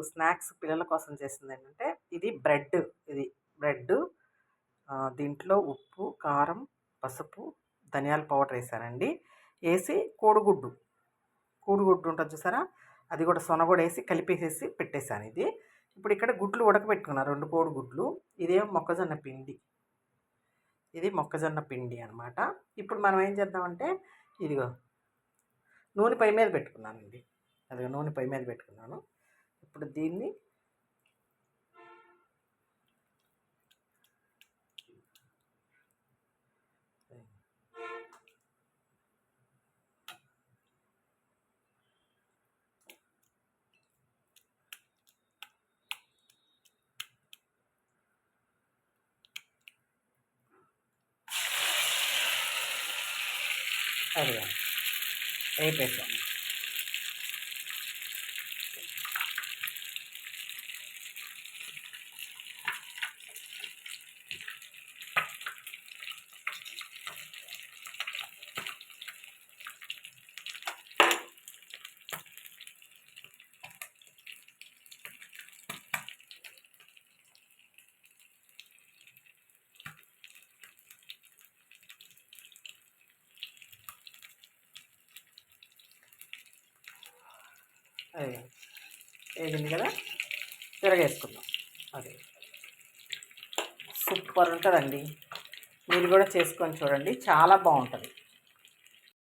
Snacks పిల్లల కోసం చేసింది ఏంటంటే ఇది బ్రెడ్. ఇది బ్రెడ్ దీంట్లో ఉప్పు, కారం, పసుపు, ధనియాల పౌడర్ వేసానండి. వేసి కోడిగుడ్డు ఉంటుంది చూసారా, అది కూడా సొన కూడా వేసి కలిపేసేసి పెట్టేశాను. ఇది ఇప్పుడు ఇక్కడ గుడ్లు ఉడకబెట్టుకున్నా, 2 కోడిగుడ్లు. ఇదేమో మొక్కజొన్న పిండి. ఇది మొక్కజొన్న పిండి అనమాట. ఇప్పుడు మనం ఏం చేద్దామంటే ఇదిగో నూనె పొయ్యి మీద పెట్టుకున్నానండి. అదిగో నూనె పొయ్యి మీద పెట్టుకున్నాను. ఇప్పుడు దీన్ని అదిగో వేపేసాను. అది వేగింది కదా, తిరగేసుకుందాం. అది సూపర్ ఉంటుందండి. మీరు కూడా చేసుకొని చూడండి, చాలా బాగుంటుంది.